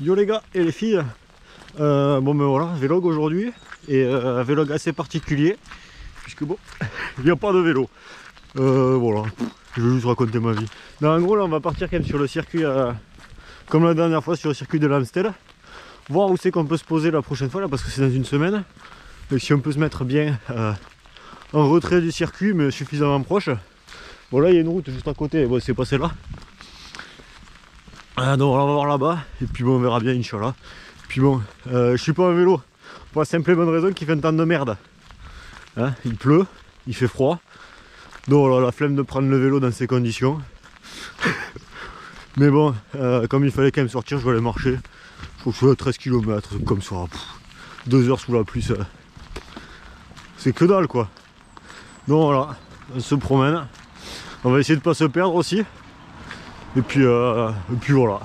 Yo les gars et les filles, bon ben voilà, vlog aujourd'hui, et un vlog assez particulier, puisque bon, il n'y a pas de vélo. Voilà, je vais juste raconter ma vie. Non, en gros là on va partir quand même sur le circuit, comme la dernière fois sur le circuit de l'Amstel, voir où c'est qu'on peut se poser la prochaine fois là, parce que c'est dans une semaine, et si on peut se mettre bien en retrait du circuit, mais suffisamment proche. Bon là il y a une route juste à côté, bon c'est pas celle-là. Donc on va voir là-bas, et puis bon on verra bien Inch'Allah. Puis bon, je suis pas en vélo, pour la simple et bonne raison qu'il fait un temps de merde. Hein, il pleut, il fait froid, donc voilà, la flemme de prendre le vélo dans ces conditions. Mais bon, comme il fallait quand même sortir, je vais aller marcher. Je trouve que je suis à 13 km, comme ça, 2 heures sous la pluie, c'est que dalle quoi. Donc voilà, on se promène, on va essayer de pas se perdre aussi. Et puis voilà,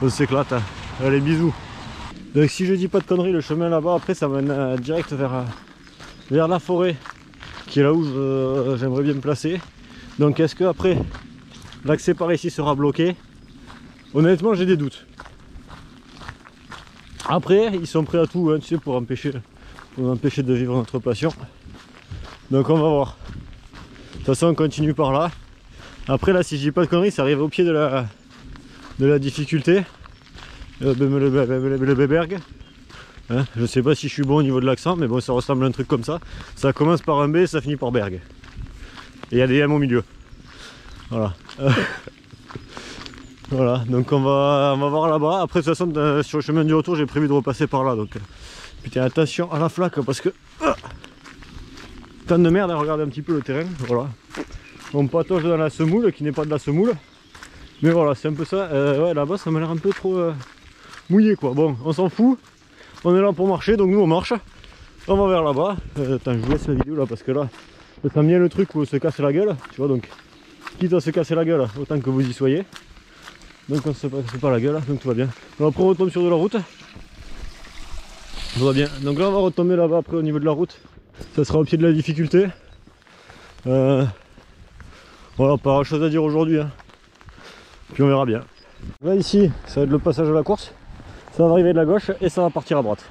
on s'éclate. Allez, bisous. Donc si je dis pas de conneries, le chemin là-bas après ça mène direct vers la forêt, qui est là où j'aimerais bien me placer. Donc est-ce que après l'accès par ici sera bloqué? Honnêtement j'ai des doutes. Après ils sont prêts à tout, hein, tu sais, pour empêcher de vivre notre passion. Donc on va voir. De toute façon on continue par là. Après là si je dis pas de conneries, ça arrive au pied de la difficulté. Berg. Hein, je sais pas si je suis bon au niveau de l'accent, mais bon ça ressemble à un truc comme ça. Ça commence par un B, ça finit par Berg. Et il y a des M au milieu. Voilà. Voilà, donc on va voir là-bas. Après de toute façon sur le chemin du retour j'ai prévu de repasser par là. Donc putain attention à la flaque parce que tant de merde, regardez un petit peu le terrain. Voilà. On patoche dans la semoule qui n'est pas de la semoule. Mais voilà, c'est un peu ça. Ouais, là-bas ça m'a l'air un peu trop mouillé quoi. Bon, on s'en fout. On est là pour marcher, donc nous on marche. On va vers là-bas. Attends, je vous laisse la vidéo là parce que là, ça sent bien le truc où on se casse la gueule. Tu vois, donc quitte à se casser la gueule, autant que vous y soyez. Donc on se casse pas la gueule, donc tout va bien. Donc après on retombe sur de la route. Tout va bien. Donc là on va retomber là-bas après au niveau de la route. Ça sera au pied de la difficulté. Voilà, pas grand chose à dire aujourd'hui. Hein. Puis on verra bien. Là ici, ça va être le passage de la course. Ça va arriver de la gauche et ça va partir à droite.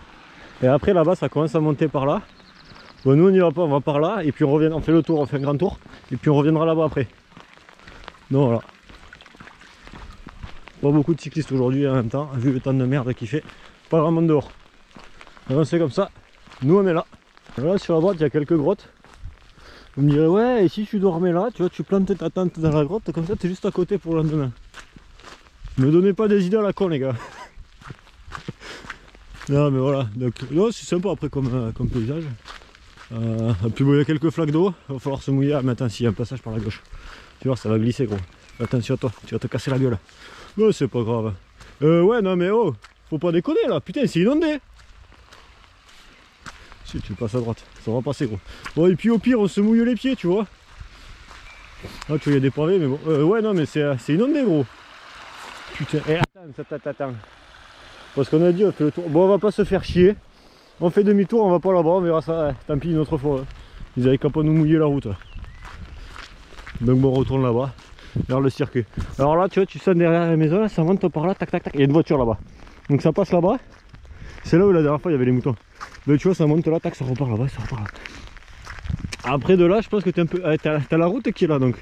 Et après là-bas ça commence à monter par là. Bon nous on n'y va pas, on va par là et puis on revient, on fait le tour, on fait un grand tour et puis on reviendra là-bas après. Donc voilà. Pas beaucoup de cyclistes aujourd'hui en même temps, vu le temps de merde qu'il fait. Pas vraiment dehors. Alors c'est comme ça, nous on est là. Là sur la droite il y a quelques grottes. Vous me direz ouais et si tu dormais là, tu vois, tu plantes ta tente dans la grotte, comme ça tu es juste à côté pour le lendemain. Me donnez pas des idées à la con les gars. Non mais voilà, donc c'est sympa après comme paysage. Puis bon il y a quelques flaques d'eau, il va falloir se mouiller. Ah mais attends, s'il y a un passage par la gauche. Tu vois ça va glisser gros. Attention à toi, tu vas te casser la gueule. Non c'est pas grave. Ouais non mais oh, faut pas déconner là, putain c'est inondé. Si tu passes à droite, ça va passer gros. Bon et puis au pire on se mouille les pieds tu vois. Ah tu vois il y a des pavés mais bon. Ouais non mais c'est inondé gros. Putain, attends. Parce qu'on a dit on fait le tour. Bon on va pas se faire chier. On fait demi-tour, on va pas là-bas, on verra ça, tant pis une autre fois. Ils avaient qu'à pas nous mouiller la route. Donc bon on retourne là-bas, vers le circuit. Alors là tu vois, tu sens derrière la maison, là, ça monte par là, tac tac tac, il y a une voiture là-bas. Donc ça passe là-bas. C'est là où la dernière fois il y avait les moutons. Donc tu vois ça monte là, tac, ça repart là-bas, ça repart là. Après de là je pense que t'es un peu. T'as la route qui est là donc.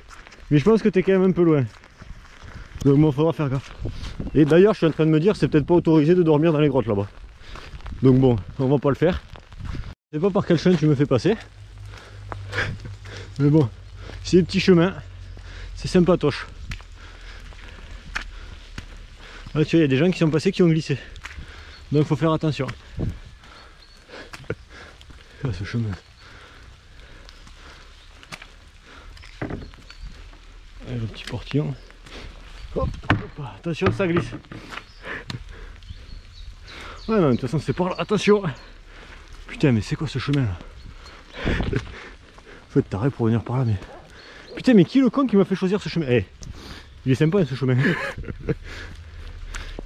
Mais je pense que t'es quand même un peu loin. Donc bon faudra faire gaffe. Et d'ailleurs je suis en train de me dire c'est peut-être pas autorisé de dormir dans les grottes là-bas. Donc bon, on va pas le faire. Je sais pas par quel chemin tu me fais passer. Mais bon, c'est des petits chemins. C'est sympatoche. Là tu vois, il y a des gens qui sont passés qui ont glissé. Donc faut faire attention. Ah, ce chemin. Allez, le petit portillon. Hop, hop, attention, ça glisse. Ouais non, de toute façon c'est par là, attention. Putain mais c'est quoi ce chemin là? Faut être taré pour venir par là mais... Putain mais qui est le con qui m'a fait choisir ce chemin? Eh, il est sympa hein, ce chemin.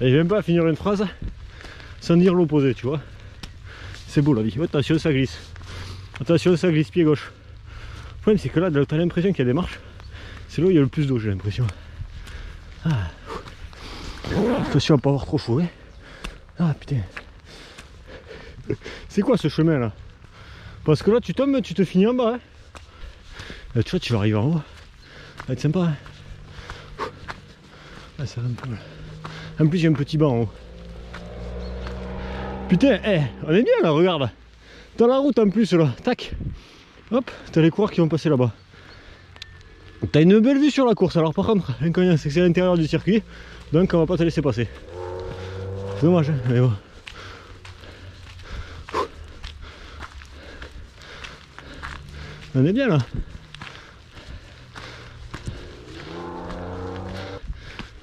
Il même pas à finir une phrase sans dire l'opposé tu vois. C'est beau la vie. Attention ça glisse. Attention ça glisse, pied gauche. Le problème c'est que là t'as l'impression qu'il y a des marches. C'est là où il y a le plus d'eau j'ai l'impression. Ah. Attention à pas avoir trop chaud. Hein. Ah putain. C'est quoi ce chemin là? Parce que là tu tombes, tu te finis en bas. Hein. Là, tu vois, tu vas arriver en haut. Ça va être sympa. Hein. Ah, ça va un peu. En plus, j'ai un petit banc en haut. Putain, on est bien là, regarde. Dans la route en plus là, tac. Hop, t'as les coureurs qui vont passer là-bas. T'as une belle vue sur la course. Alors par contre, l'inconvénient c'est que c'est à l'intérieur du circuit. Donc on va pas te laisser passer. C'est dommage, hein, mais bon. On est bien là.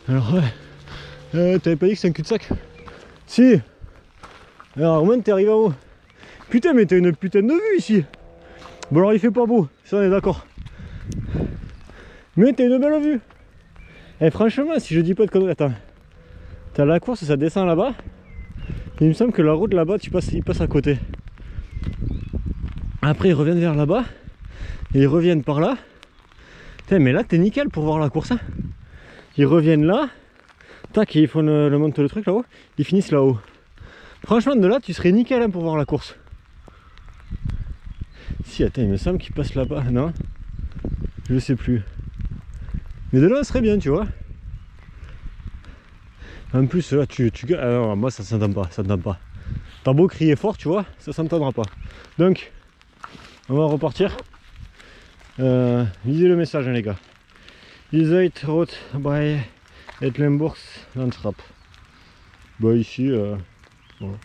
Alors ouais. T'avais pas dit que c'est un cul-de-sac? Si. Alors au moins t'es arrivé en haut. Putain mais t'as une putain de vue ici. Bon alors il fait pas beau, ça on est d'accord. Mais t'as une belle vue. Et franchement si je dis pas de conneries, attends. T'as la course, ça descend là-bas. Il me semble que la route là-bas, il passe à côté. Après ils reviennent vers là-bas. Et ils reviennent par là. Putain mais là t'es nickel pour voir la course. Hein. Ils reviennent là. Tac, et ils font montent le truc là-haut. Ils finissent là-haut. Franchement de là tu serais nickel hein, pour voir la course. Si attends, il me semble qu'il passe là-bas. Non, je sais plus. Mais de là, ça serait bien, tu vois. En plus, là, ah non, moi, ça s'entend pas, ça s'entend pas. T'as beau crier fort, tu vois, ça s'entendra pas. Donc, on va repartir. Lisez le message, hein, les gars. Is it route by Etlenburgs Landschap. Bah, ici, voilà.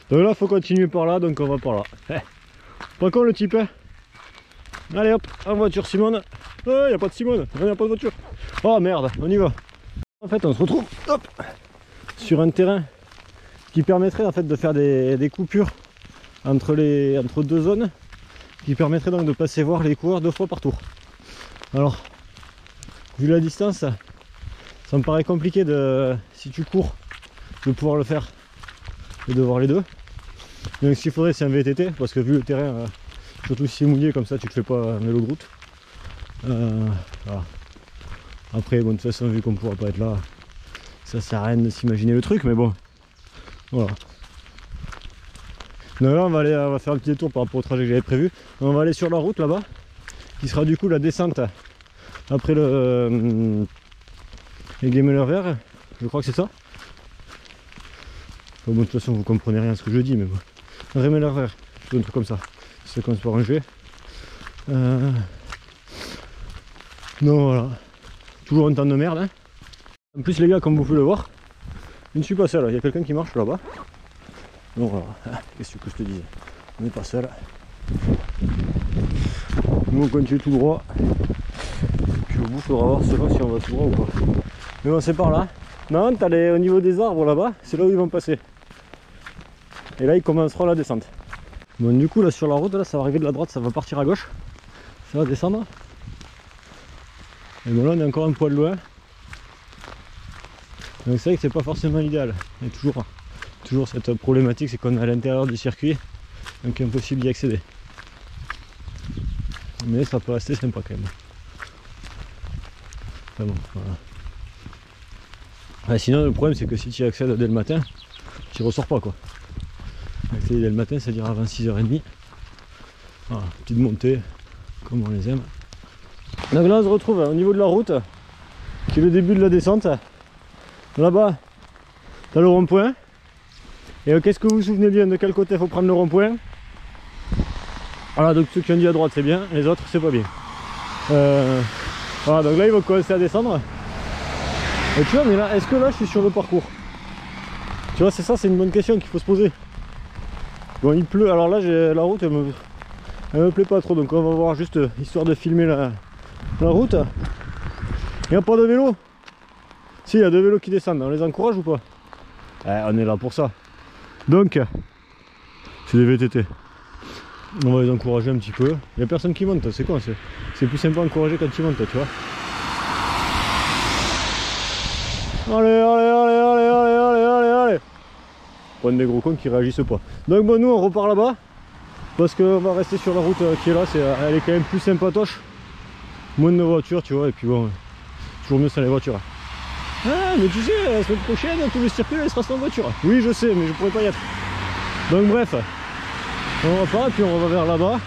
Donc là, faut continuer par là, donc on va par là. Pas con le type, hein. Allez hop, en voiture Simone. Oh, y a pas de Simone, il n'y a pas de voiture. Oh merde, on y va. En fait, on se retrouve hop, sur un terrain qui permettrait en fait de faire des coupures entre deux zones, qui permettrait donc de passer voir les coureurs 2 fois par tour. Alors, vu la distance, ça me paraît compliqué de, si tu cours, de pouvoir le faire et de voir les deux. Donc ce qu'il faudrait c'est un VTT, parce que vu le terrain, surtout si c'est mouillé comme ça, tu te fais pas un vélo de route. Voilà. Après, bon, de toute façon, vu qu'on ne pourra pas être là, ça sert à rien de s'imaginer le truc, mais bon, voilà. Donc là, on va faire un petit détour par rapport au trajet que j'avais prévu. On va aller sur la route là-bas, qui sera du coup la descente après les Gemeler Vert, je crois que c'est ça. Bon, de toute façon, vous comprenez rien à ce que je dis, mais bon. Gemeler Vert, un truc comme ça. C'est comme ça par un G. Non, voilà. Toujours un temps de merde. Hein. En plus, les gars, comme vous pouvez le voir, je ne suis pas seul. Il y a quelqu'un qui marche là-bas. Donc voilà. Qu'est-ce que je te disais? On n'est pas seul. Nous, on continue tout droit. Puis au bout, il faudra voir selon si on va tout droit ou pas. Mais bon, c'est par là. Non, t'as au niveau des arbres là-bas, c'est là où ils vont passer. Et là, ils commenceront la descente. Bon, du coup, là sur la route, là, ça va arriver de la droite, ça va partir à gauche. Ça va descendre. Et bon, là, on est encore un poil loin. Donc, c'est vrai que c'est pas forcément idéal. Il y a toujours cette problématique, c'est qu'on est à l'intérieur du circuit, donc impossible d'y accéder. Mais ça peut rester sympa quand même. Enfin bon, voilà. Ah, sinon, le problème, c'est que si tu y accèdes dès le matin, tu ressors pas quoi. Accéder dès le matin, c'est-à-dire avant 6h30. Voilà, petite montée, comme on les aime. Donc là, on se retrouve au niveau de la route, qui est le début de la descente. Là-bas, tu as le rond-point. Et qu'est-ce que vous vous souvenez bien de quel côté il faut prendre le rond-point? Voilà, donc ceux qui ont dit à droite, c'est bien, les autres, c'est pas bien. Voilà, donc là, ils vont commencer à descendre. Et tu vois, mais là, est-ce que là, je suis sur le parcours? Tu vois, c'est ça, c'est une bonne question qu'il faut se poser. Bon, il pleut, alors là, la route, elle me plaît pas trop, donc on va voir juste, histoire de filmer la route. Il n'y a pas de vélo? Si, il y a 2 vélos qui descendent, on les encourage ou pas? On est là pour ça. Donc, c'est des VTT. On va les encourager un petit peu. Il n'y a personne qui monte, c'est quoi? C'est plus sympa d'encourager quand tu montes, tu vois. Allez, allez, allez, allez, allez, allez, allez, allez. Point des gros cons qui réagissent pas. Donc bon, nous on repart là-bas. Parce qu'on va rester sur la route qui est là. Elle est quand même plus sympatoche. Moins de voitures, tu vois. Et puis bon, toujours mieux sans les voitures. Ah, mais tu sais, la semaine prochaine, tout le circuit il sera sans voiture. Oui, je sais, mais je pourrais pas y être. Donc bref, on repart et puis on va vers là-bas.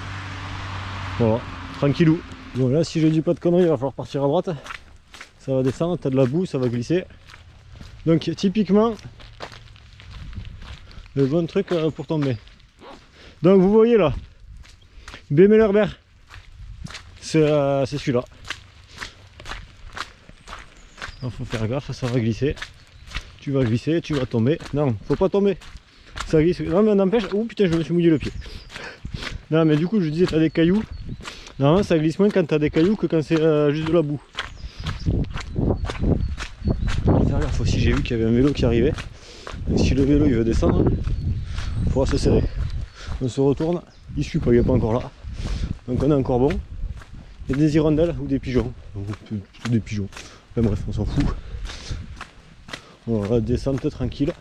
Voilà, tranquillou. Bon là, si je dis pas de conneries, il va falloir partir à droite. Ça va descendre, t'as de la boue, ça va glisser. Donc typiquement, le bon truc pour tomber. Donc vous voyez là, Bemelerberg, c'est celui-là. Il faut faire gaffe, ça va glisser. Tu vas glisser, tu vas tomber. Non, faut pas tomber. Ça glisse. Non mais n'empêche. Oh putain, je me suis mouillé le pied. Non mais du coup je disais, t'as des cailloux. Normalement ça glisse moins quand t'as des cailloux que quand c'est juste de la boue. Faire gaffe aussi, j'ai vu qu'il y avait un vélo qui arrivait. Et si le vélo il veut descendre, il faudra se serrer. On se retourne, il suit pas, il est pas encore là. Donc on est encore bon. Il y a des hirondelles ou des pigeons. Ou des pigeons. Enfin bref, on s'en fout. On va descendre tranquille.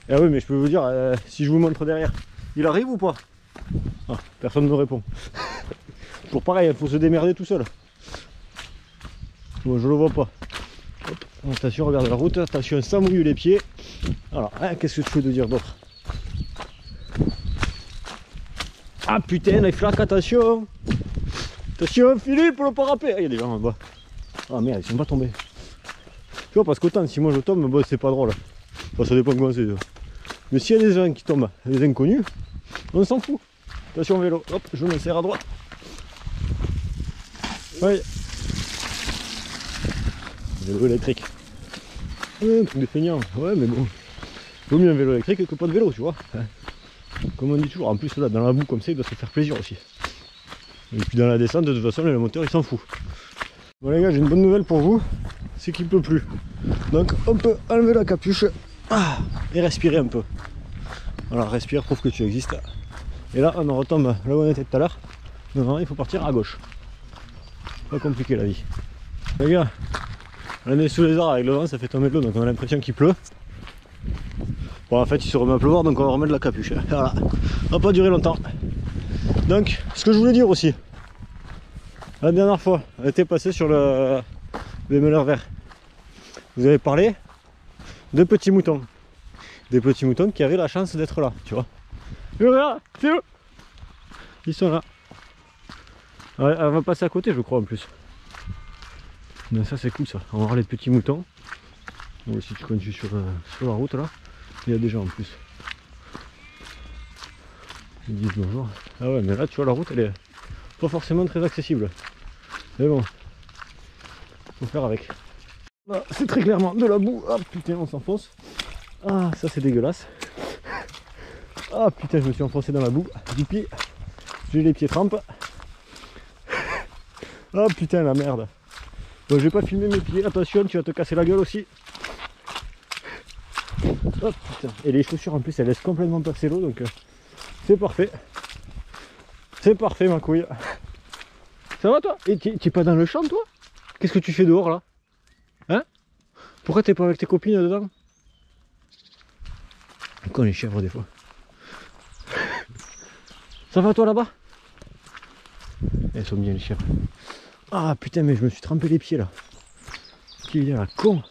Ah oui, mais je peux vous dire, si je vous montre derrière, il arrive ou pas? Ah, personne ne me répond. Toujours pareil, il faut se démerder tout seul. Bon, je le vois pas. Hop, attention, regarde la route, attention, ça mouille les pieds. Alors, hein, qu'est-ce que tu veux de dire d'autre? Ah putain, les flaques, attention! Attention, Philippe, le parapet! Il y a des gens en bas. Ah merde, ils sont pas tombés. Tu vois, parce qu'autant si moi je tombe, bon, c'est pas drôle. Enfin, ça dépend comment c'est. Mais s'il y a des gens qui tombent, des inconnus, on s'en fout. Attention vélo, hop, je me serre à droite. Ouais. Vélo électrique. Ouais, un truc de feignant. Ouais, mais bon. Vaut mieux un vélo électrique que pas de vélo, tu vois. Comme on dit toujours, en plus là, dans la boue comme ça, il doit se faire plaisir aussi. Et puis dans la descente, de toute façon, le moteur il s'en fout. Bon les gars, j'ai une bonne nouvelle pour vous, c'est qu'il pleut plus. Donc on peut enlever la capuche et respirer un peu. Voilà, respire, prouve que tu existes. Et là, on retombe là où on était tout à l'heure. Maintenant, il faut partir à gauche. Pas compliqué la vie. Les gars, on est sous les arbres avec le vent, ça fait tomber de l'eau, donc on a l'impression qu'il pleut. Bon, en fait, il se remet à pleuvoir, donc on va remettre la capuche. Voilà, ça va pas durer longtemps. Donc, ce que je voulais dire aussi, la dernière fois, on était passé sur le Bemelerberg. Vous avez parlé de petits moutons. Des petits moutons qui avaient la chance d'être là, tu vois. Et regarde, c'est eux. Ils sont là. Ouais, elle va passer à côté, je crois, en plus. Mais ça, c'est cool, ça. On va voir les petits moutons. Donc, si tu continues sur la route, là, il y a des gens en plus. Ils disent bonjour. Ah ouais, mais là, tu vois, la route, elle est pas forcément très accessible. Mais bon, faut faire avec. Là, c'est très clairement de la boue. Ah putain, on s'enfonce. Ah, ça c'est dégueulasse. Ah putain, je me suis enfoncé dans la boue du pied. J'ai les pieds trempes. Ah putain, la merde. Bon, je vais pas filmer mes pieds. Attention, tu vas te casser la gueule aussi. Oh putain. Et les chaussures en plus, elles laissent complètement passer l'eau, donc c'est parfait. C'est parfait, ma couille. Ça va toi? Et tu es pas dans le champ toi? Qu'est-ce que tu fais dehors là? Hein? Pourquoi t'es pas avec tes copines dedans? Con les chèvres des fois. Ça va toi là-bas? Elles sont bien les chèvres. Ah putain, mais je me suis trempé les pieds là. Qui est là, con?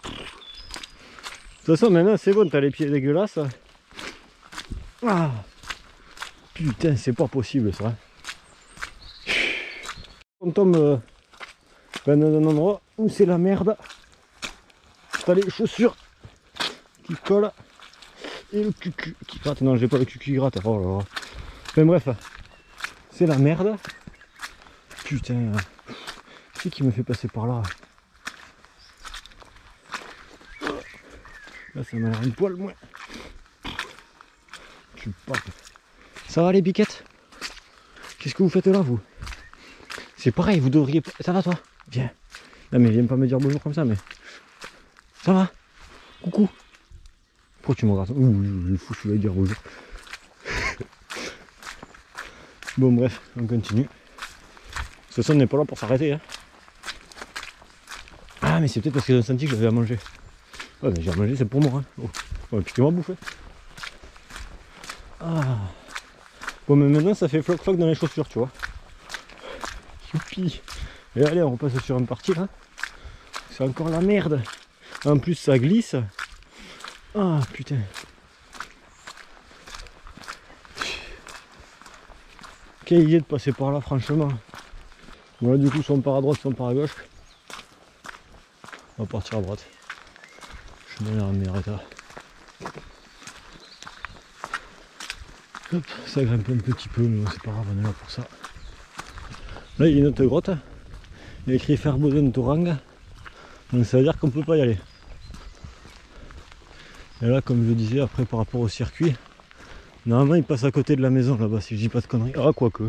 De toute façon maintenant c'est bon, t'as les pieds dégueulasses. Ah putain, c'est pas possible ça. On tombe dans un endroit où c'est la merde. T'as les chaussures qui collent et le cucu qui gratte. Non, j'ai pas le cucu qui gratte. Oh là là. Enfin bref, c'est la merde. Putain, qui me fait passer par là? Là, ça m'a l'air une poil moins. Tu parles. Ça va les biquettes? Qu'est-ce que vous faites là, vous? C'est pareil, vous devriez... Ça va, toi? Viens. Non, mais viens pas me dire bonjour comme ça, mais... Ça va? Coucou. Pourquoi tu me regardes? Ouh, il faut que je vais dire bonjour. Bon, bref, on continue. De toute façon, on n'est pas là pour s'arrêter. Hein. Ah, mais c'est peut-être parce qu'ils ont senti que j'avais à manger. Ouais, mais j'ai à manger, c'est pour moi. Hein. Oh. Ouais, puis tu m'as bouffé. Ah. Bon, mais maintenant, ça fait floc-floc dans les chaussures, tu vois. Youpi. Et allez, on repasse sur une partie là. C'est encore la merde. En plus ça glisse. Ah putain. Quelle idée de passer par là franchement. Voilà, du coup soit on part à droite, soit on part à gauche. On va partir à droite. Je mets là en meilleur état. Hop, ça grimpe un petit peu, mais c'est pas grave, on est là pour ça. Là il y a une autre grotte. Il y a écrit Ferboden Torang. Donc ça veut dire qu'on peut pas y aller. Et là, comme je le disais, après par rapport au circuit, normalement il passe à côté de la maison là-bas, si je dis pas de conneries. Ah, quoique.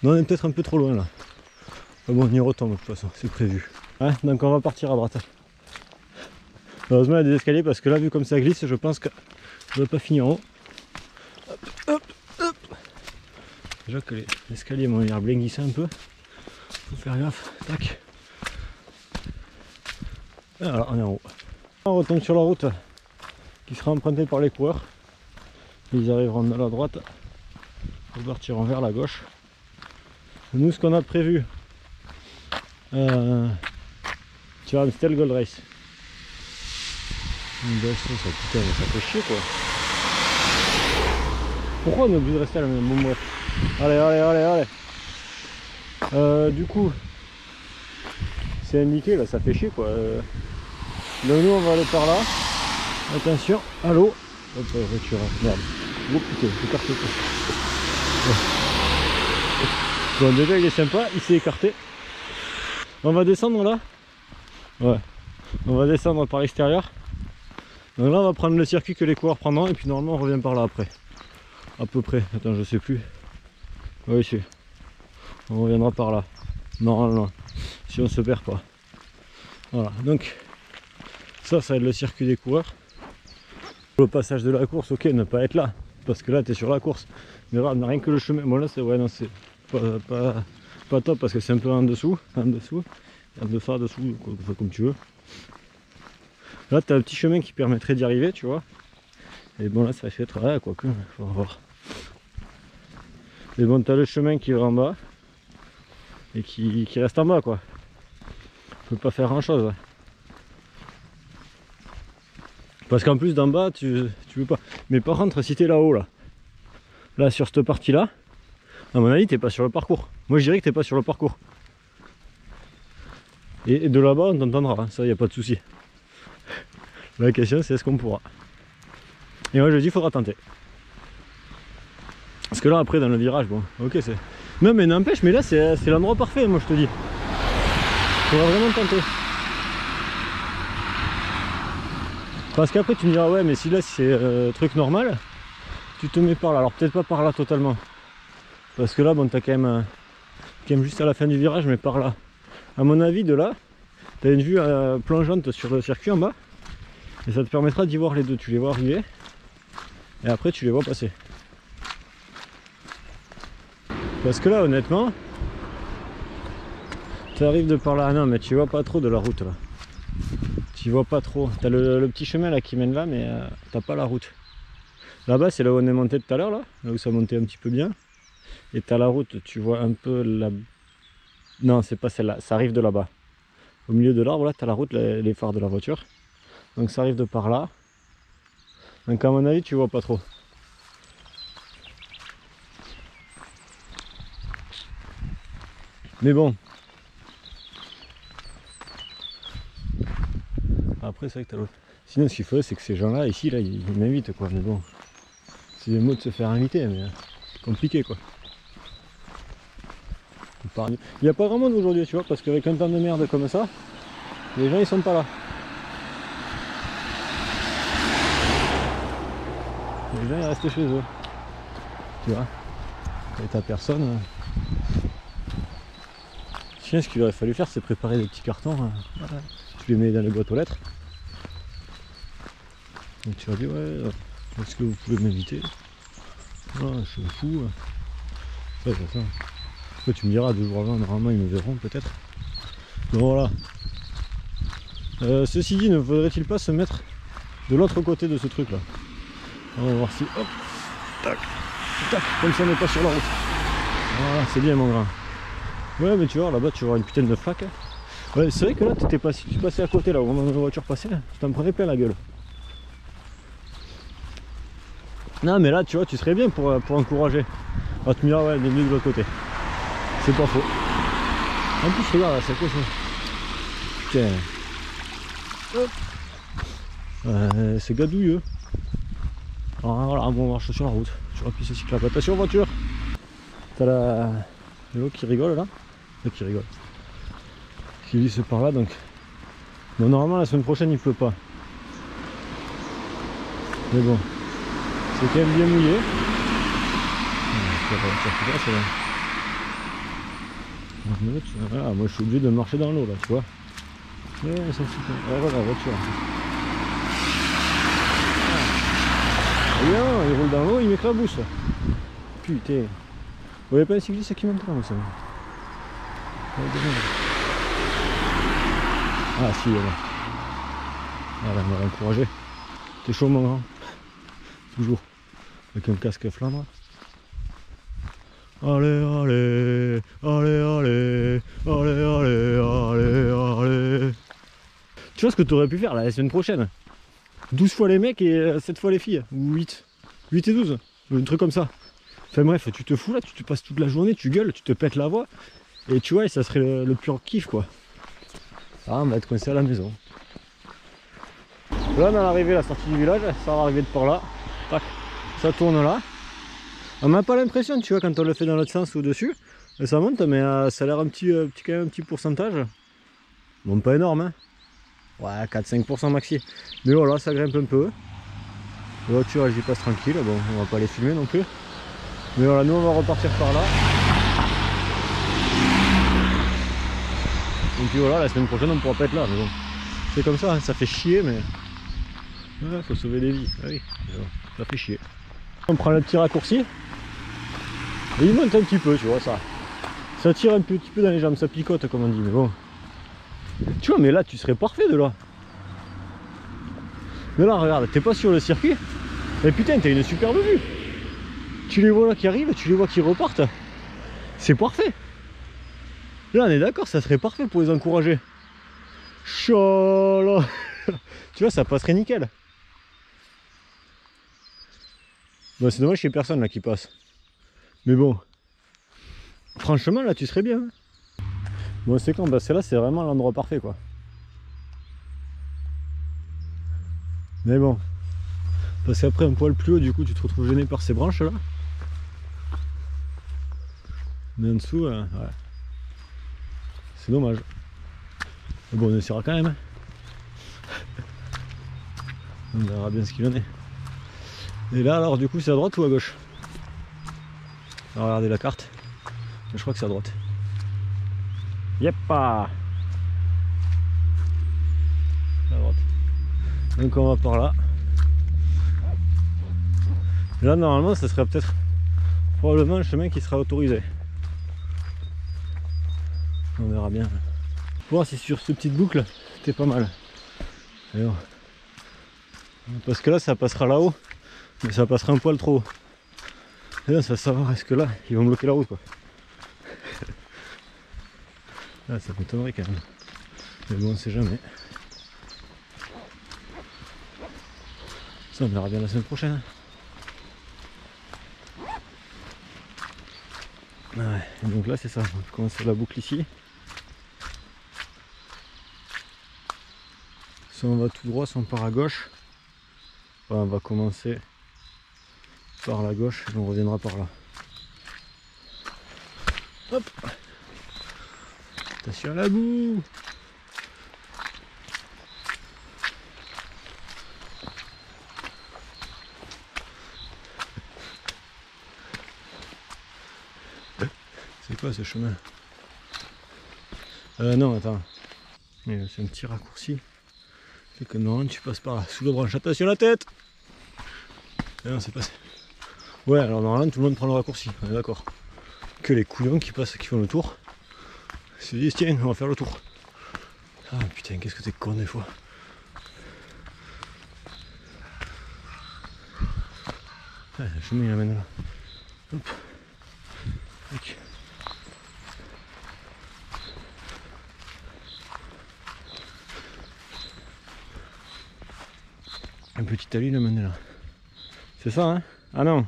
Non, on est peut-être un peu trop loin là. Mais bon, on y retombe de toute façon, c'est prévu. Ouais, donc on va partir à droite. Heureusement, il y a des escaliers parce que là, vu comme ça glisse, je pense que je ne vais pas finir en haut. Hop, hop, hop. Déjà que les escaliers m'ont l'air bien glissés un peu. Faut faire gaffe. Tac. Alors, on est en haut. On retombe sur la route qui sera empruntée par les coureurs. Ils arriveront de la droite, repartiront vers la gauche. Nous, ce qu'on a prévu, tu vois, Amstel Gold Race. Ça, putain, mais ça fait chier quoi. Pourquoi on est obligé de rester à la même? Bon, bref. Allez, allez, allez, allez. Du coup, c'est indiqué là, ça fait chier quoi. Donc nous on va aller par là. Attention, à l'eau. Hop, voiture, merde. Oh putain, j'ai écarté tout. Bon, déjà il est sympa, il s'est écarté. On va descendre là. Ouais. On va descendre par l'extérieur. Donc là on va prendre le circuit que les coureurs prendront et puis normalement on revient par là après. À peu près. Attends, je sais plus. Oui, si. On reviendra par là. Normalement. Si on se perd pas. Voilà. Donc ça va être le circuit des coureurs. Le passage de la course, ok, ne pas être là. Parce que là tu es sur la course. Mais là, rien que le chemin. Bon là c'est ouais non c'est pas top parce que c'est un peu en dessous. En dessous, comme tu veux. Là tu as un petit chemin qui permettrait d'y arriver, tu vois. Et bon là ça fait être là, quoique, faut voir. Et bon tu as le chemin qui va en bas. Et qui reste en bas quoi. On peut pas faire grand chose. Parce qu'en plus d'en bas tu veux pas. Mais par contre si t'es là-haut là sur cette partie là, à mon avis t'es pas sur le parcours. Moi je dirais que t'es pas sur le parcours. Et de là-bas on t'entendra, hein. Ça y a pas de souci. La question c'est est-ce qu'on pourra. Et moi je dis il faudra tenter. Parce que là après dans le virage, bon ok c'est. Non mais n'empêche, mais là c'est l'endroit parfait moi je te dis. Il faudra vraiment tenter. Parce qu'après tu me diras ouais mais si là c'est truc normal, tu te mets par là. Alors peut-être pas par là totalement. Parce que là bon t'as quand même juste à la fin du virage mais par là. À mon avis de là, t'as une vue plongeante sur le circuit en bas. Et ça te permettra d'y voir les deux. Tu les vois arriver. Et après tu les vois passer. Parce que là honnêtement, tu arrives de par là. Ah non mais tu vois pas trop de la route là. Tu vois pas trop. T'as le petit chemin là qui mène là mais t'as pas la route. Là-bas c'est là où on est monté tout à l'heure là où ça montait un petit peu bien. Et t'as la route, tu vois un peu la... Non c'est pas celle-là, ça arrive de là-bas. Au milieu de l'arbre là t'as la route, les phares de la voiture. Donc ça arrive de par là. Donc à mon avis tu vois pas trop. Mais bon. Après c'est vrai que t'as l'autre. Sinon ce qu'il faut c'est que ces gens là ici là ils m'invitent quoi. Mais bon. C'est des mots de se faire inviter mais c'est compliqué quoi. Il n'y a pas vraiment d'aujourd'hui tu vois parce qu'avec un temps de merde comme ça, les gens ils sont pas là. Les gens ils restent chez eux. Tu vois. Et t'as personne. Tiens, ce qu'il aurait fallu faire c'est préparer des petits cartons. Voilà. Tu les mets dans les boîtes aux lettres. Et tu vas dire ouais, est-ce que vous pouvez m'inviter? Ah, je suis fou. Ouais, c'est ça. Après tu me diras 2 jours avant, normalement ils me verront peut-être. Donc voilà. Ceci dit, ne faudrait-il pas se mettre de l'autre côté de ce truc là? On va voir si. Hop, tac, tac, comme ça on n'est pas sur la route. Voilà, c'est bien mon grand. Ouais, mais tu vois, là-bas, tu auras une putain de flaque. Ouais, c'est vrai que là, tu passais à côté, là, au moment où la voiture passait, tu t'en prenais plein la gueule. Non, mais là, tu vois, tu serais bien pour encourager. Ah, tu me diras, ouais, bienvenue de l'autre côté. C'est pas faux. En plus, regarde, là, c'est quoi ça? Putain. C'est gadouilleux. Alors, voilà, bon, on marche sur la route. Tu auras pu se cycler. Attention, voiture. T'as l'eau qui rigole là. Qui rigole. Qui glisse par là, donc. Bon, normalement, la semaine prochaine, il pleut pas. Mais bon. C'est quand même bien mouillé. Voilà, moi je suis obligé de marcher dans l'eau là, tu vois. Ouais, ça fout. Ah, voilà la voiture. Regarde, il roule dans l'eau, il m'éclabousse. Putain. Vous voyez pas un cycliste qui monte là, ça. Ah si, là. Voilà, on va encourager. T'es chaud mon grand. Toujours. Avec un casque flambre. Allez, allez, allez, allez, allez, allez, allez, allez. Tu vois ce que tu aurais pu faire là, la semaine prochaine? 12 fois les mecs et 7 fois les filles. Ou 8. 8 et 12. Un truc comme ça. Enfin bref, tu te fous là, tu te passes toute la journée, tu gueules, tu te pètes la voix. Et tu vois, ça serait le pur kiff quoi. Ah, on va être coincé à la maison. Là on est arrivé à la sortie du village, ça va arriver de par là. Tac, ça tourne là. On n'a pas l'impression, tu vois, quand on le fait dans l'autre sens au-dessus, ça monte, mais ça a l'air quand même un petit pourcentage. Bon, pas énorme, hein. Ouais, 4-5% maxi. Mais voilà, ça grimpe un peu. La voiture, elle y passe tranquille. Bon, on va pas les filmer non plus. Mais voilà, nous, on va repartir par là. Et puis voilà, la semaine prochaine, on pourra pas être là. Mais bon, c'est comme ça, hein, ça fait chier, mais... Ouais, faut sauver des vies. Ah oui, ça fait chier. On prend le petit raccourci. Et il monte un petit peu, tu vois, ça tire un petit peu dans les jambes, ça picote comme on dit, mais bon. Tu vois, mais là, tu serais parfait de là. Mais là, regarde, t'es pas sur le circuit. Mais putain, t'as une superbe vue. Tu les vois là qui arrivent, tu les vois qui repartent. C'est parfait. Là, on est d'accord, ça serait parfait pour les encourager. Chala. Tu vois, ça passerait nickel. Bon, c'est dommage qu'il n'y ait personne là qui passe. Mais bon. Franchement, là, tu serais bien. Bon, c'est quand? Bah, c'est là, c'est vraiment l'endroit parfait, quoi. Mais bon. Parce qu'après, un poil plus haut, du coup, tu te retrouves gêné par ces branches là. Mais en dessous, ouais. C'est dommage. Mais bon, on essaiera quand même. On verra bien ce qu'il en est. Et là, alors, du coup, c'est à droite ou à gauche? On va regarder la carte. Je crois que c'est à droite. Yeppa! À droite. Donc on va par là. Et là, normalement, ça serait peut-être probablement le chemin qui sera autorisé. On verra bien. Pour voir si sur cette petite boucle, c'était pas mal. Alors, parce que là, ça passera là-haut, mais ça passera un poil trop haut. Et là, ça va savoir est-ce que là, ils vont bloquer la route, quoi. Là, ça m'étonnerait quand même. Mais bon, on sait jamais. Ça, on verra bien la semaine prochaine. Ouais, et donc là, c'est ça. On commence la boucle ici. Soit on va tout droit, soit on part à gauche. Enfin, on va commencer par la gauche et on reviendra par là. Hop! Attention à la boue! C'est quoi ce chemin? Non, attends. C'est un petit raccourci. C'est que non, tu passes par là, sous la branche. Attention à la tête! Et non, c'est passé. Ouais, alors normalement, tout le monde prend le raccourci, on est d'accord. Que les couillons qui passent, qui font le tour, se disent tiens, on va faire le tour. Ah putain, qu'est-ce que t'es con des fois. Ah, le chemin il amène là. Hop. Un petit talus le mener là. C'est ça hein? Ah non.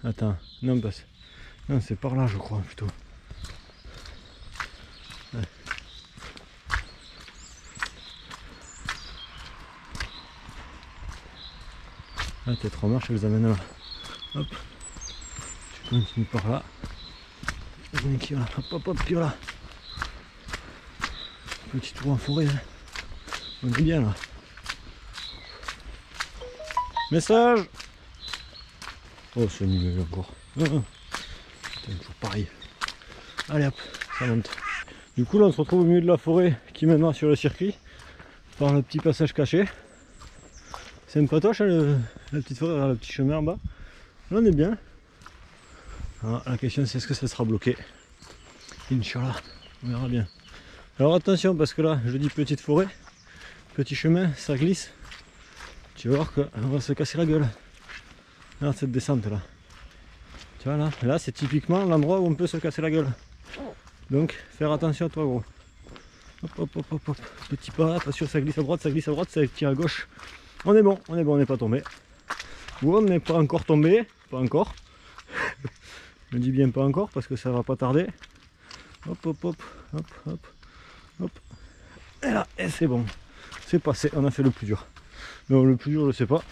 Attends, non passe. Non c'est par là je crois plutôt. Ouais. Ah tes 3 marches elles amènent là. Hop. Tu continues par là. Qui là. Hop hop hop qui là. Petit trou en forêt. Hein. On est bien là. Message. Oh c'est nul encore. Putain, toujours pareil. Allez hop, ça monte. Du coup là on se retrouve au milieu de la forêt qui mènera sur le circuit par le petit passage caché. C'est une patoche hein, la petite forêt, le petit chemin en bas. Là on est bien. Alors, la question c'est est-ce que ça sera bloqué. Inch'Allah, on verra bien. Alors attention parce que là je dis petite forêt, petit chemin, ça glisse. Tu vas voir qu'on va se casser la gueule. Regarde cette descente là. Tu vois là c'est typiquement l'endroit où on peut se casser la gueule. Donc faire attention à toi gros. Hop hop hop hop hop. Petit pas, attention ça glisse à droite, ça tire à gauche. On est bon, on n'est pas tombé. Ou on n'est pas encore tombé, pas encore. Je dis bien pas encore parce que ça va pas tarder. Hop hop hop hop hop hop. Et là, et c'est bon. C'est passé, on a fait le plus dur. Non le plus dur je sais pas.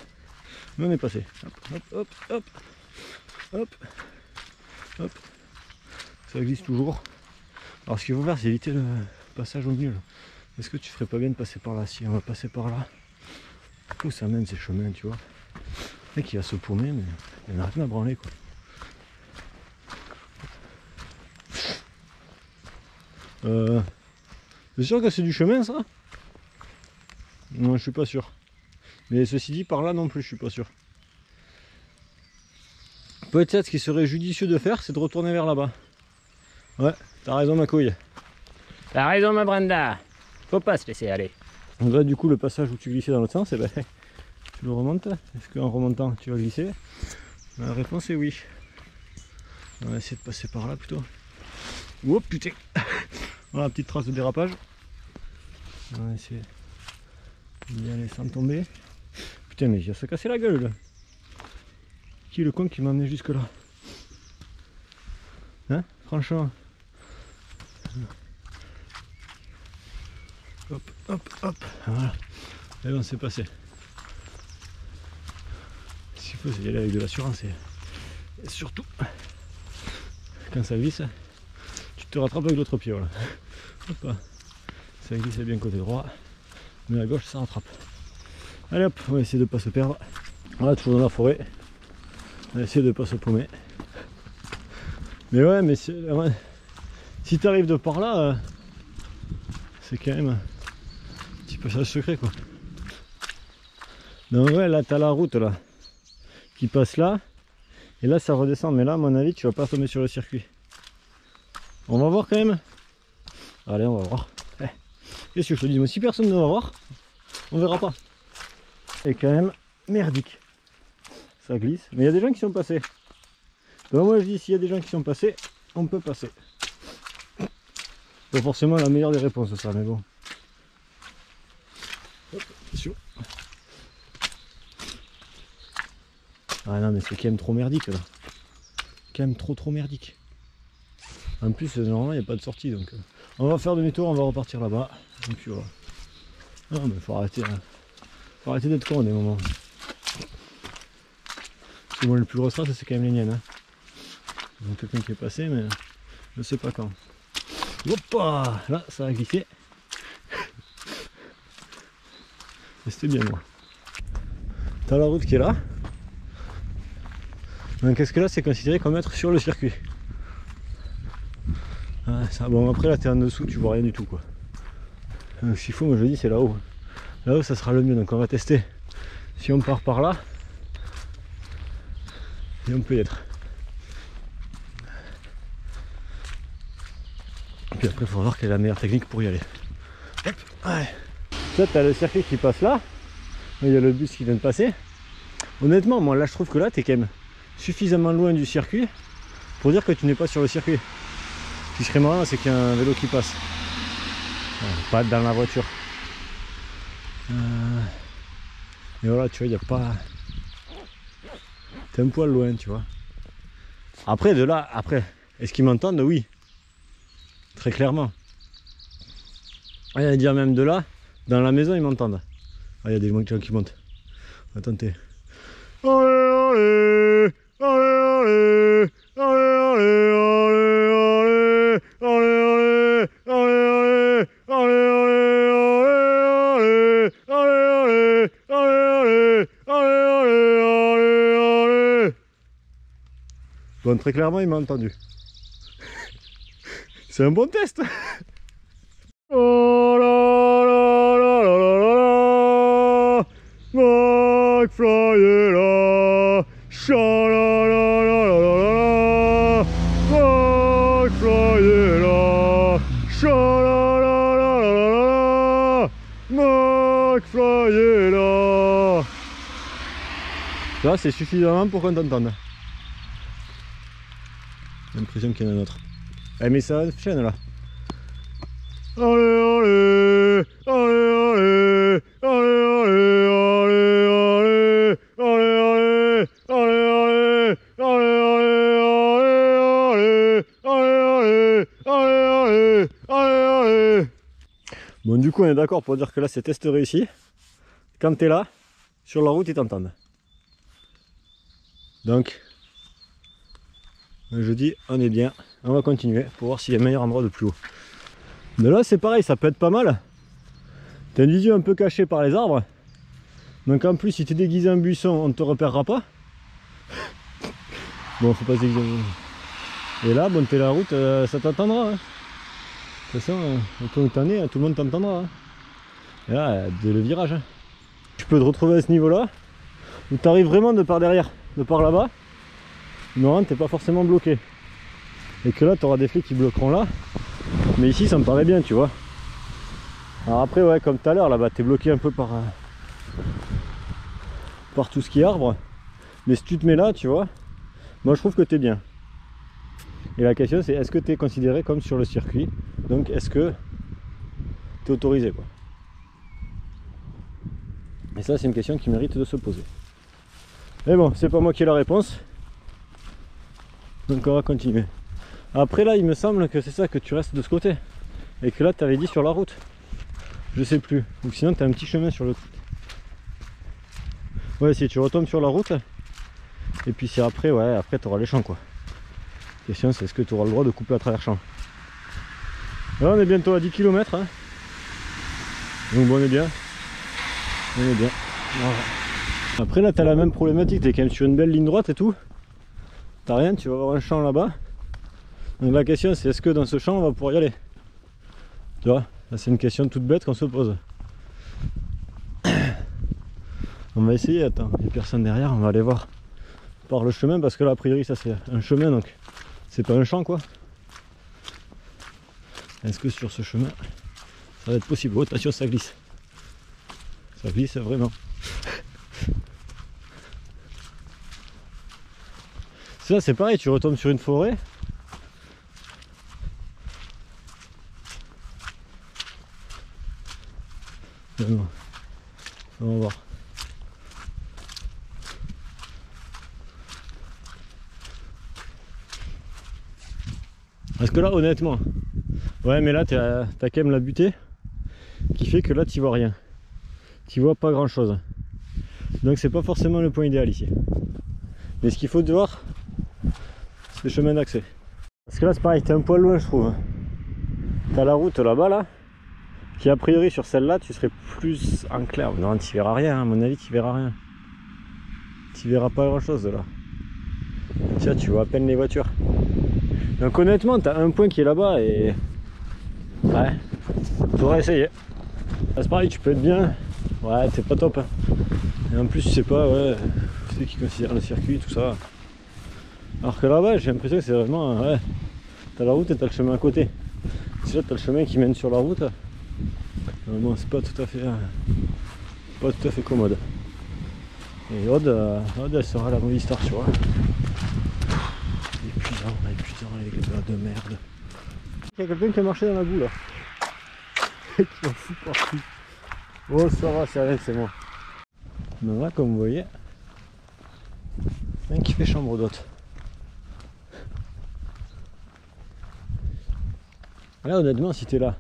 Mais on est passé. Hop hop hop hop hop hop. Ça glisse toujours. Alors ce qu'il faut faire c'est éviter le passage au milieu. Est-ce que tu ferais pas bien de passer par là? Si on va passer par là. Où ça mène ces chemins tu vois? Le mec il va se paumer mais il n'a rien à branler quoi. C'est sûr que c'est du chemin ça? Non je suis pas sûr. Mais ceci dit par là non plus je suis pas sûr. Peut-être ce qui serait judicieux de faire c'est de retourner vers là-bas. Ouais, t'as raison ma couille. T'as raison ma Brenda. Faut pas se laisser aller. Donc là du coup le passage où tu glissais dans l'autre sens, eh ben, tu le remontes. Est-ce qu'en remontant tu vas glisser? La réponse est oui. On va essayer de passer par là plutôt. Oh putain. Voilà, petite trace de dérapage. On va essayer d'y aller sans tomber. Putain mais il va se casser la gueule là. Qui est le con qui m'a amené jusque là? Hein? Franchement. Hop, hop, hop. Voilà. Et on s'est passé. Ce qu'il faut c'est y aller avec de l'assurance et surtout quand ça glisse, tu te rattrapes avec l'autre pied. Voilà. Hop, ça glisse bien côté droit, mais à gauche ça rattrape. Allez hop, on va essayer de pas se perdre. Voilà, toujours dans la forêt. On va essayer de pas se paumer. Mais ouais, mais ouais, si tu arrives de par là, c'est quand même un petit passage secret quoi. Donc ouais, là tu as la route là qui passe là et là ça redescend, mais là à mon avis tu vas pas tomber sur le circuit. On va voir quand même. Allez on va voir. Qu'est-ce que je te dis, moi si personne ne va voir, on verra pas. C'est quand même merdique. Ça glisse, mais il y a des gens qui sont passés. Donc moi je dis s'il y a des gens qui sont passés, on peut passer. Pas forcément la meilleure des réponses ça, mais bon. Hop, attention. Ah non mais c'est quand même trop merdique là. Quand même trop merdique. En plus normalement il n'y a pas de sortie donc on va faire demi-tour, on va repartir là-bas. Et puis voilà. Non mais faut arrêter hein. Faut arrêter d'être con des moments. Parce que moi le plus gros stress c'est quand même les miennes. Hein. Donc quelqu'un qui est passé mais je sais pas quand. Hoppa, là ça a glissé. Et c'était bien moi. T'as la route qui est là. Donc est-ce que là c'est considéré comme être sur le circuit? Ah, ça, bon après là t'es en dessous, tu vois rien du tout quoi. Donc s'il faut moi je dis c'est là-haut. Là-haut ça sera le mieux, donc on va tester. Si on part par là, et on peut y être. Et puis après il faut voir quelle est la meilleure technique pour y aller. Hop, ouais. Là tu as le circuit qui passe là, il y a le bus qui vient de passer. Honnêtement moi là je trouve que là tu es quand même suffisamment loin du circuit pour dire que tu n'es pas sur le circuit. Ce qui serait marrant c'est qu'il y a un vélo qui passe. Ouais, pas être dans la voiture. Et voilà, tu vois, il n'y a pas... T'es un poil loin, tu vois. Après, de là, après, est-ce qu'ils m'entendent? Oui. Très clairement. Il y a à dire même de là, dans la maison, ils m'entendent. Ah, il y a des gens qui montent. Attendez. Allez, allez, allez, allez, allez, allez, allez, allez, allez, allez, allez, allez, allez, allez. Bon, très clairement, il m'a entendu. C'est un bon test. Oh là là là là là là. McFly est là. Cha-la-la-la-la-la-la. McFly est là. Cha-la-la-la-la-la-la. McFly est là. Ça, c'est suffisamment pour qu'on t'entende. J'ai l'impression qu'il y en a un autre. Eh, mais ça chaîne là. Allez, allez, allez, allez, allez, allez, allez, allez, allez, allez, allez, allez. Bon, du coup, on est d'accord pour dire que là, c'est test réussi. Quand tu es là, sur la route, ils t'entendent. Donc, je dis, on est bien. On va continuer pour voir s'il y a un meilleur endroit de plus haut. Mais là c'est pareil, ça peut être pas mal. T'as une vision un peu cachée par les arbres. Donc en plus si tu es déguisé en buisson, on ne te repérera pas. Bon, faut pas se déguiser. Et là, bon, t'es la route, ça t'entendra. Hein. De toute façon, au point où t'en es, tout le monde t'entendra. Hein. Et là, dès le virage. Hein. Tu peux te retrouver à ce niveau-là, où tu arrives vraiment de par derrière, de par là-bas. Non, t'es pas forcément bloqué. Et que là, tu auras des flics qui bloqueront là. Mais ici ça me paraît bien, tu vois. Alors après, ouais, comme tout à l'heure là-bas, t'es bloqué un peu par tout ce qui est arbre. Mais si tu te mets là, tu vois, moi je trouve que t'es bien. Et la question c'est, est-ce que t'es considéré comme sur le circuit? Donc est-ce que t'es autorisé, quoi. Et ça c'est une question qui mérite de se poser. Mais bon, c'est pas moi qui ai la réponse. Donc on va continuer. Après là, il me semble que c'est ça, que tu restes de ce côté. Et que là, tu avais dit sur la route. Je sais plus. Ou sinon, tu as un petit chemin sur le côté. Ouais, si tu retombes sur la route. Et puis c'est après, ouais, après tu auras les champs, quoi. La question, c'est est-ce que tu auras le droit de couper à travers champs. Là, on est bientôt à 10 km. Hein. Donc bon, on est bien. On est bien. Voilà. Après là, tu as la même problématique. Tu es quand même sur une belle ligne droite et tout. T'as rien, tu vas avoir un champ là-bas. Donc la question c'est, est-ce que dans ce champ on va pouvoir y aller? Tu vois, c'est une question toute bête qu'on se pose. On va essayer, attends, il n'y a personne derrière, on va aller voir par le chemin parce que là a priori ça c'est un chemin donc c'est pas un champ, quoi. Est-ce que sur ce chemin ça va être possible? Oh, attention, ça glisse. Ça glisse vraiment. Ça c'est pareil, tu retombes sur une forêt. Non. On va voir. Parce que là, honnêtement, ouais, mais là, t'as quand même la butée qui fait que là, tu vois rien. Tu vois pas grand chose. Donc, c'est pas forcément le point idéal ici. Mais ce qu'il faut voir, c'est le chemin d'accès. Parce que là, c'est pareil, t'es un poil loin, je trouve. T'as la route là-bas, là, qui a priori sur celle-là, tu serais plus en clair. Non, tu verras rien, hein. À mon avis, tu verras rien. Tu verras pas grand chose de là. Tiens, tu vois à peine les voitures. Donc honnêtement, tu as un point qui est là-bas et... Ouais, faudrait essayer. C'est pareil, tu peux être bien. Ouais, t'es pas top. Hein. Et en plus, tu sais pas, ouais, ceux qui considèrent le circuit, tout ça. Alors que là-bas, j'ai l'impression que c'est vraiment... Ouais, t'as la route et t'as le chemin à côté. Si là, t'as le chemin qui mène sur la route. Bon, c'est pas tout à fait... pas tout à fait commode. Et Aude, elle sera la Movistar, tu vois. Épuisant, les gars de merde. Il y a quelqu'un qui a marché dans la boue là. Qui en fout partout. Oh, ça va, c'est rien, c'est moi. Donc là, comme vous voyez, rien qui fait chambre d'hôte. Là, honnêtement, si t'es là,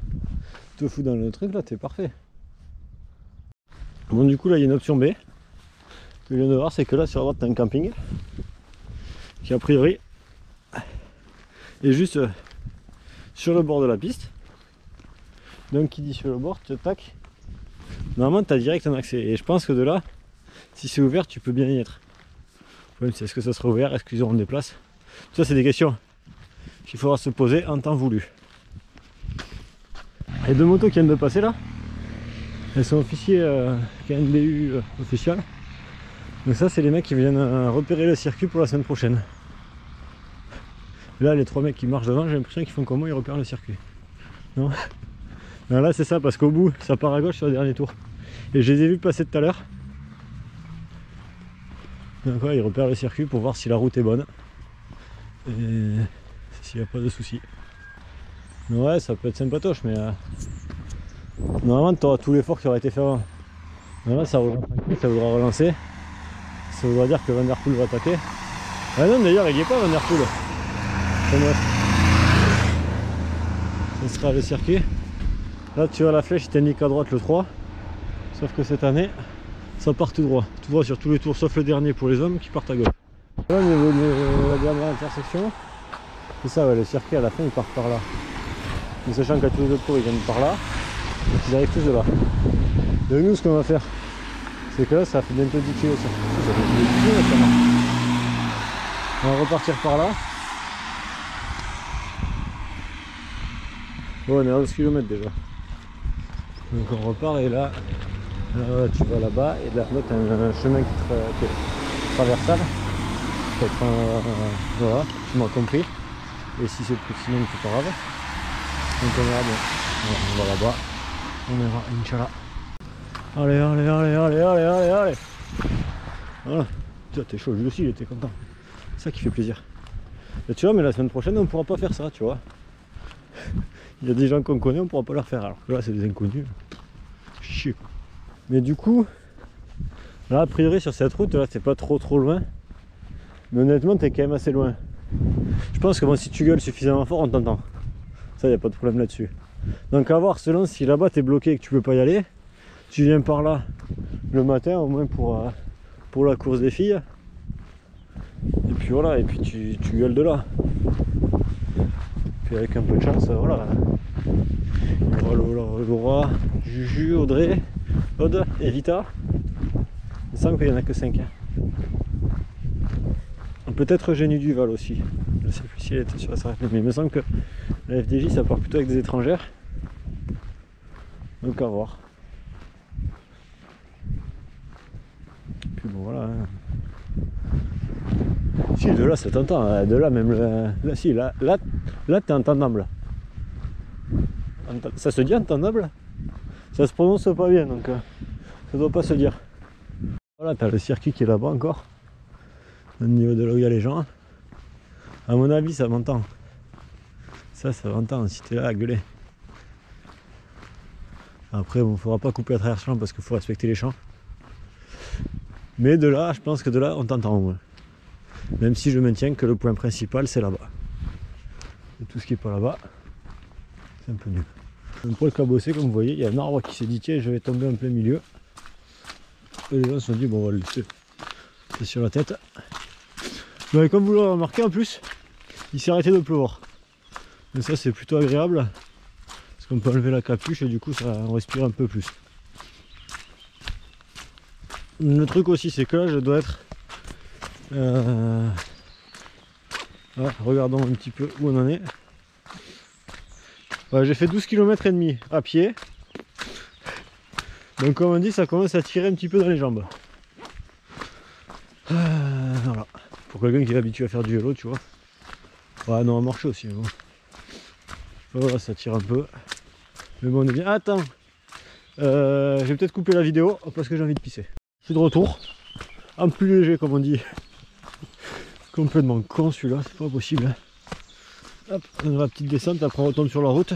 te fous dans le truc, là, t'es parfait. Bon, du coup, là, il y a une option B que je viens de voir, c'est que là, sur la droite, t'as un camping qui, a priori, est juste sur le bord de la piste. Donc, qui dit sur le bord, tu tac. Normalement, t'as direct un accès. Et je pense que de là, si c'est ouvert, tu peux bien y être. Le problème, c'est est-ce que ça sera ouvert, est-ce qu'ils auront des places. Tout ça, c'est des questions qu'il faudra se poser en temps voulu. Les deux motos qui viennent de passer là, elles sont officiers KNBU official. Donc ça, c'est les mecs qui viennent repérer le circuit pour la semaine prochaine. Et là, les trois mecs qui marchent devant, j'ai l'impression qu'ils font comment ils repèrent le circuit. Non, non, là c'est ça, parce qu'au bout, ça part à gauche sur le dernier tour. Et je les ai vus passer tout à l'heure. Donc ouais, ils repèrent le circuit pour voir si la route est bonne. Et s'il n'y a pas de soucis. Ouais, ça peut être sympatoche, mais normalement tu auras tout l'effort qui aurait été fait avant. Là, ça voudra relancer. Ça voudra dire que Van Der Poel va attaquer. Ah non, d'ailleurs, il n'y est pas Van Der Poel. Ce sera le circuit. Là, tu vois la flèche, il t'indique à droite le 3. Sauf que cette année, ça part tout droit sur tous les tours, sauf le dernier pour les hommes qui partent à gauche. Là, au niveau de la dernière intersection, c'est ça, ouais, le circuit à la fin il part par là. En sachant qu'à tous les autres tours ils viennent par là, donc ils arrivent tous de là. Donc nous ce qu'on va faire, c'est que là ça fait bientôt 10 km. Ça fait 10 km, on va repartir par là. Bon, on est à 11 km déjà. Donc on repart et là tu vas là-bas et là tu as un chemin qui est traversable. Voilà, tu m'as compris. Et si c'est plus sinon c'est pas grave. Donc on verra bien. On va là-bas. On verra, Inch'Allah. Allez. Voilà. T'es chaud, lui aussi il était content. C'est ça qui fait plaisir. Et tu vois, mais la semaine prochaine on pourra pas faire ça, tu vois. Il y a des gens qu'on connaît, on pourra pas leur faire. Alors que là c'est des inconnus. Chier quoi. Mais du coup, là a priori sur cette route là c'est pas trop loin. Mais honnêtement t'es quand même assez loin. Je pense que bon, si tu gueules suffisamment fort on t'entend. Ça y a pas de problème là-dessus. Donc à voir selon si là-bas t'es bloqué et que tu peux pas y aller. Tu viens par là le matin au moins pour la course des filles. Et puis voilà, et puis tu gueules de là. Puis avec un peu de chance, voilà. Il y aura Laura, Juju, Audrey, Aude et Vita. Il me semble qu'il n'y en a que 5. Peut-être Eugénie Duval aussi. Je ne sais plus si elle était sur la sarrette, mais il me semble que la FDJ ça part plutôt avec des étrangères. Donc à voir. Puis bon voilà. Si de là ça t'entend, de là même là si là t'es entendable. Ça se dit entendable? Ça se prononce pas bien donc ça doit pas se dire. Voilà, t'as le circuit qui est là-bas encore. Au niveau de là où il y a les gens. À mon avis ça m'entend. Ça m'entend si t'es là à gueuler. Après bon, faudra pas couper à travers champ parce qu'il faut respecter les champs. Mais de là, je pense que de là on t'entend au moins. Même si je maintiens que le point principal c'est là-bas. Et tout ce qui est pas là-bas, c'est un peu nul. Donc pour le cabossé, comme vous voyez, il y a un arbre qui s'est dit tiens je vais tomber en plein milieu. Et les gens se sont dit bon on va le laisser. C'est sur la tête. Donc, comme vous l'aurez remarqué en plus, il s'est arrêté de pleuvoir. Et ça c'est plutôt agréable. Parce qu'on peut enlever la capuche et du coup ça on respire un peu plus. Le truc aussi c'est que là je dois être... Ouais, regardons un petit peu où on en est. Ouais, j'ai fait 12 km et demi à pied. Donc comme on dit ça commence à tirer un petit peu dans les jambes. Voilà. Pour quelqu'un qui est habitué à faire du vélo tu vois. Ouais non à marcher aussi mais bon. Voilà ça tire un peu. Mais bon on est bien. Attends. Je vais peut-être couper la vidéo parce que j'ai envie de pisser. Je suis de retour. En plus léger comme on dit. Complètement con celui-là, c'est pas possible. Hop, on a la petite descente, après on retombe sur la route.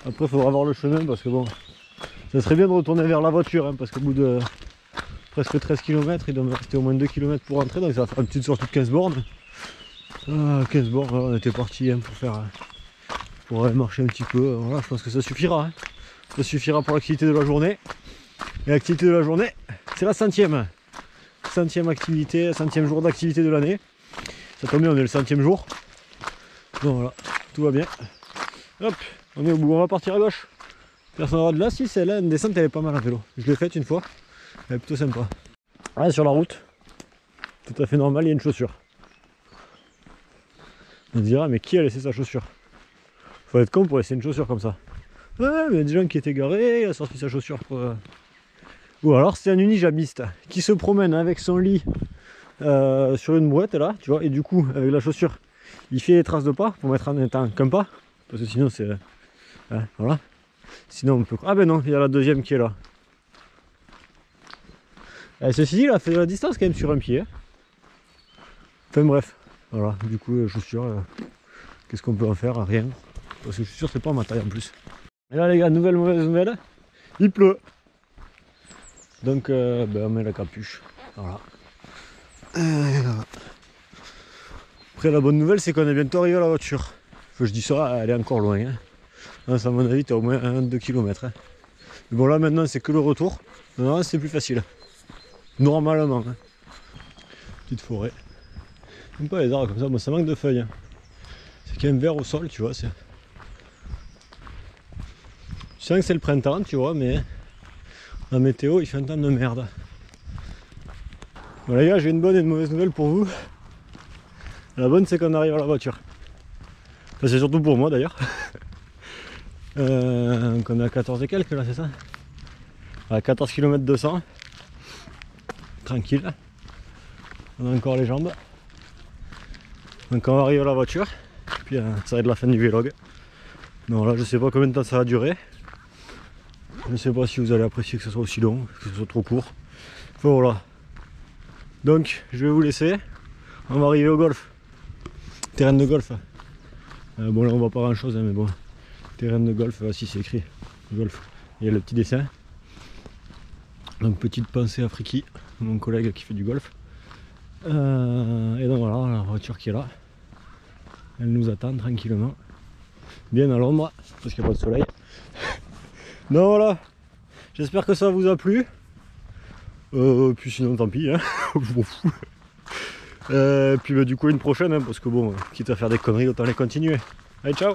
Après il faudra voir le chemin parce que bon, ça serait bien de retourner vers la voiture hein, parce qu'au bout de presque 13 km, il doit me rester au moins 2 km pour rentrer, donc ça va faire une petite sortie de 15 bornes. 15 bornes, on était parti hein, pour aller marcher un petit peu, voilà, je pense que ça suffira. Hein. Ça suffira pour l'activité de la journée. Et l'activité de la journée, c'est la 100e. 100e activité, 100e jour d'activité de l'année. Ça tombe bien, on est le 100e jour. Donc voilà, tout va bien. Hop, on est au bout, on va partir à gauche. Personne n'aura de là, si celle-là, une descente elle est pas mal à vélo. Je l'ai faite une fois, elle est plutôt sympa. Ah, sur la route, tout à fait normal, il y a une chaussure. On se dira, mais qui a laissé sa chaussure? Faut être con pour laisser une chaussure comme ça. Ouais, mais il y a des gens qui étaient garés, il a sorti sa chaussure pour... Ou alors c'est un unijambiste qui se promène avec son lit sur une brouette là, tu vois, et du coup, avec la chaussure, il fait les traces de pas pour mettre en étant qu'un pas, parce que sinon c'est... voilà. Sinon on peut... Ah ben non, il y a la deuxième qui est là. Ceci dit, il a fait de la distance quand même sur un pied. Hein. Enfin bref, voilà, du coup, chaussures, qu'est-ce qu'on peut en faire? Rien. Parce que chaussures, c'est pas ma taille en plus. Et là les gars, nouvelle mauvaise nouvelle, il pleut. Donc ben, on met la capuche. Voilà. Après la bonne nouvelle c'est qu'on est bientôt arrivé à la voiture. Enfin, je dis ça, elle est encore loin. Hein. Non, à mon avis t'as au moins 1-2 km. Hein. Mais bon là maintenant c'est que le retour. Non, c'est plus facile. Normalement. Hein. Petite forêt. J'aime pas les arbres comme ça, bon ça manque de feuilles. Hein. C'est quand même vert au sol, tu vois. Je sens que c'est le printemps, tu vois, mais la météo il fait un temps de merde. Bon les gars, j'ai une bonne et une mauvaise nouvelle pour vous. La bonne c'est qu'on arrive à la voiture. Enfin, c'est surtout pour moi d'ailleurs. Donc on est à 14 et quelques là, c'est ça? À 14 km 200. Tranquille. On a encore les jambes. Donc on va arriver à la voiture. Puis ça va être la fin du vlog. Non là je sais pas combien de temps ça va durer. Je ne sais pas si vous allez apprécier que ce soit aussi long, que ce soit trop court. Enfin voilà. Donc je vais vous laisser. On va arriver au golf. Terrain de golf. Bon là on voit pas grand chose hein, mais bon. Terrain de golf, si c'est écrit. Golf. Il y a le petit dessin. Donc petite pensée à Friki, mon collègue qui fait du golf. Et donc voilà la voiture qui est là. Elle nous attend tranquillement. Bien à l'ombre, parce qu'il n'y a pas de soleil. Donc voilà. J'espère que ça vous a plu. Puis sinon tant pis, hein. Je m'en fous. Puis bah, du coup une prochaine, hein, parce que bon, quitte à faire des conneries, autant les continuer. Allez, ciao!